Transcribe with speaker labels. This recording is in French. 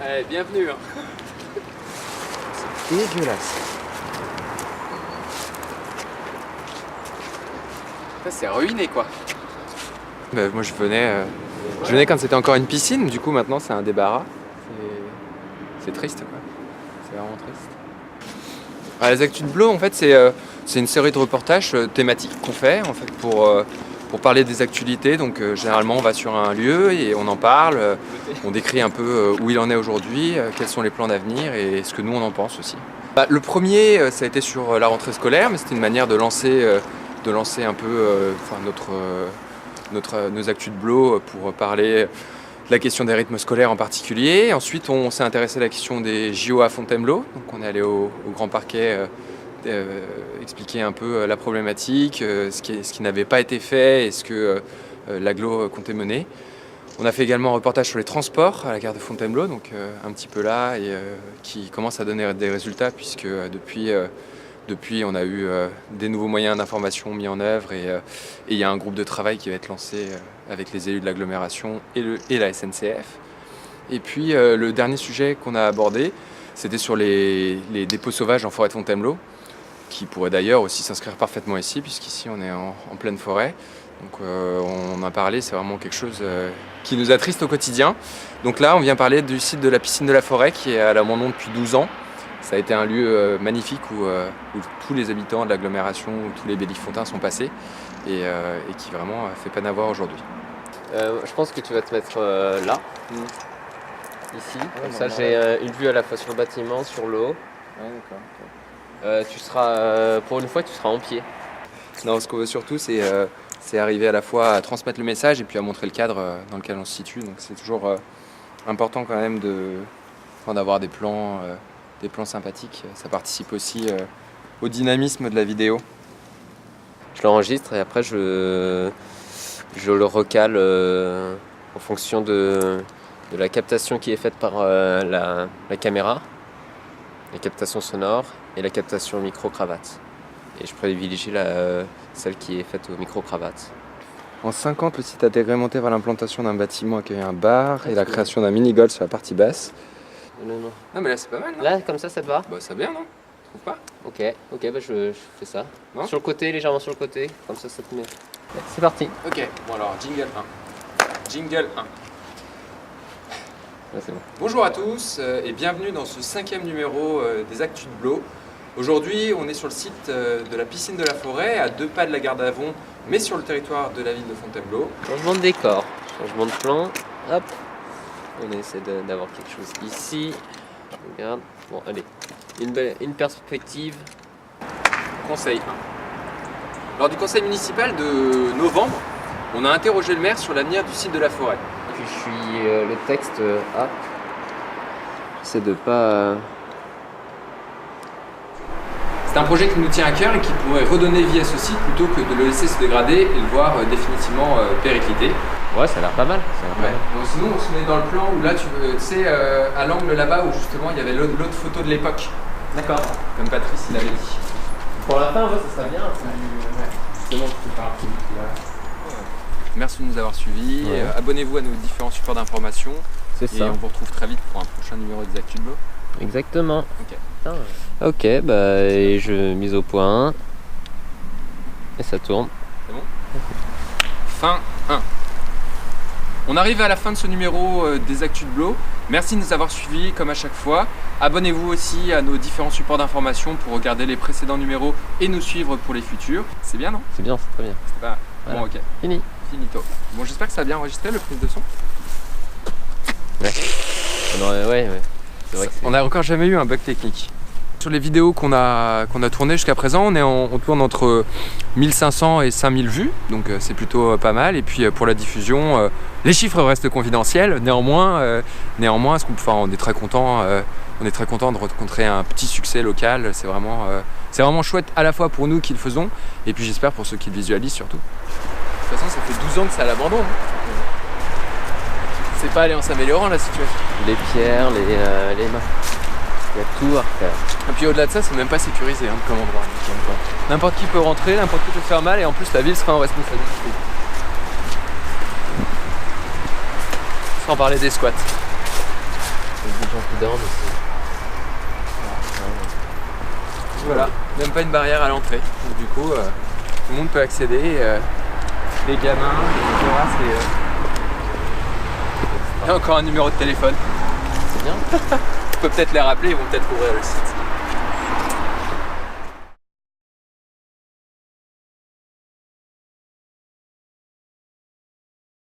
Speaker 1: Allez, bienvenue.
Speaker 2: C'est dégueulasse.
Speaker 1: Ça, c'est ruiné quoi.
Speaker 2: Bah, moi je venais quand c'était encore une piscine, du coup maintenant c'est un débarras. C'est triste quoi. C'est vraiment triste. Les Actus de Blo en fait c'est une série de reportages thématiques qu'on fait en fait pour parler des actualités. Donc généralement on va sur un lieu et on en parle, on décrit un peu où il en est aujourd'hui, quels sont les plans d'avenir et ce que nous on en pense aussi. Le premier ça a été sur la rentrée scolaire, mais c'était une manière de lancer un peu nos Actus de Blo pour parler de la question des rythmes scolaires en particulier. Ensuite, on s'est intéressé à la question des JO à Fontainebleau. Donc, on est allé au Grand Parquet expliquer un peu la problématique, ce qui n'avait pas été fait et ce que l'agglo comptait mener. On a fait également un reportage sur les transports à la gare de Fontainebleau, donc un petit peu là, et qui commence à donner des résultats puisque depuis, on a eu des nouveaux moyens d'information mis en œuvre et il y a un groupe de travail qui va être lancé avec les élus de l'agglomération et la SNCF. Et puis le dernier sujet qu'on a abordé, c'était sur les dépôts sauvages en forêt de Fontainebleau, qui pourraient d'ailleurs aussi s'inscrire parfaitement ici, puisqu'ici on est en pleine forêt. Donc on en a parlé, c'est vraiment quelque chose qui nous attriste au quotidien. Donc là, on vient parler du site de la piscine de la forêt qui est à l'abandon depuis 12 ans. Ça a été un lieu magnifique où tous les habitants de l'agglomération, où tous les Bellifontins sont passés et qui vraiment fait peine à voir aujourd'hui.
Speaker 1: Je pense que tu vas te mettre là, ici. Comme ça, j'ai une vue à la fois sur le bâtiment, sur l'eau.
Speaker 2: Ouais, d'accord.
Speaker 1: Tu seras, pour une fois, tu seras en pied.
Speaker 2: Non, ce qu'on veut surtout, c'est arriver à la fois à transmettre le message et puis à montrer le cadre dans lequel on se situe. Donc c'est toujours important quand même d'avoir des plans sympathiques. Ça participe aussi au dynamisme de la vidéo.
Speaker 1: Je l'enregistre et après je le recale en fonction de la captation qui est faite par la caméra, la captation sonore et la captation micro-cravate. Et je privilégie celle qui est faite au micro-cravate.
Speaker 2: En 50, le site a été agrémenté par l'implantation d'un bâtiment accueillant un bar et la création d'un mini-golf sur la partie basse.
Speaker 1: Non
Speaker 2: mais là c'est pas mal, non?
Speaker 1: Là, comme ça te va?
Speaker 2: Bah c'est bien, non? Tu trouves pas?
Speaker 1: Ok, bah je fais ça.
Speaker 2: Non,
Speaker 1: sur le côté, légèrement sur le côté, comme ça te met. C'est parti.
Speaker 2: Ok, bon alors, jingle 1. Jingle 1.
Speaker 1: Là, c'est bon.
Speaker 2: Bonjour à tous et bienvenue dans ce 5e numéro des Actus de Blo. Aujourd'hui, on est sur le site de la piscine de la forêt, à 2 pas de la gare d'Avon, mais sur le territoire de la ville de Fontainebleau.
Speaker 1: Changement de décor, changement de plan, hop. On essaie d'avoir quelque chose ici. Regarde. Bon, allez. Une perspective.
Speaker 2: Conseil 1. Lors du conseil municipal de novembre, on a interrogé le maire sur l'avenir du site de la forêt.
Speaker 1: Puis je suis le texte A. J'essaie de pas.
Speaker 2: C'est un projet qui nous tient à cœur et qui pourrait redonner vie à ce site plutôt que de le laisser se dégrader et le voir définitivement péricliter.
Speaker 1: Ouais, ça a l'air pas mal.
Speaker 2: Donc, sinon, on se met dans le plan où là, tu sais, à l'angle là-bas où justement il y avait l'autre photo de l'époque.
Speaker 1: D'accord.
Speaker 2: Comme Patrice il avait dit.
Speaker 1: Pour la fin, ouais, ça serait bien.
Speaker 2: Merci de nous avoir suivis.
Speaker 1: Ouais.
Speaker 2: Abonnez-vous à nos différents supports d'information.
Speaker 1: C'est
Speaker 2: Et
Speaker 1: ça.
Speaker 2: on vous retrouve très vite pour un prochain numéro des Actus de Blo.
Speaker 1: Exactement.
Speaker 2: Ok.
Speaker 1: Ok, bah et je mise au point. Et ça tourne.
Speaker 2: C'est bon? Fin 1. On arrive à la fin de ce numéro des Actus de Blo. Merci de nous avoir suivis comme à chaque fois. Abonnez-vous aussi à nos différents supports d'information pour regarder les précédents numéros et nous suivre pour les futurs. C'est bien, non?
Speaker 1: C'est bien, c'est très bien.
Speaker 2: C'est pas...
Speaker 1: Voilà.
Speaker 2: Bon, ok.
Speaker 1: Fini.
Speaker 2: Finito. Bon, j'espère que ça a bien enregistré le prise de son.
Speaker 1: Ouais. C'est vrai que
Speaker 2: On n'a encore jamais eu un bug technique. Sur les vidéos qu'on a tournées jusqu'à présent, on tourne entre 1500 et 5000 vues, donc c'est plutôt pas mal. Et puis pour la diffusion, les chiffres restent confidentiels. Néanmoins, on est très content. On est très content de rencontrer un petit succès local. C'est vraiment chouette à la fois pour nous qui le faisons, et puis j'espère pour ceux qui le visualisent surtout. De toute façon, ça fait 12 ans que c'est à l'abandon. C'est pas aller en s'améliorant la situation.
Speaker 1: les pierres, les mains. Il y a tout à refaire.
Speaker 2: Et puis au-delà de ça, c'est même pas sécurisé comme endroit. N'importe qui peut rentrer, n'importe qui peut faire mal, et en plus la ville sera en responsabilité. Sans parler des squats.
Speaker 1: des gens qui dorment aussi.
Speaker 2: Voilà, même pas une barrière à l'entrée. Donc du coup, tout le monde peut accéder. Les gamins, les terrasses, Il y a encore un numéro de téléphone.
Speaker 1: C'est bien.
Speaker 2: On peut peut-être les rappeler, ils vont peut-être ouvrir le site.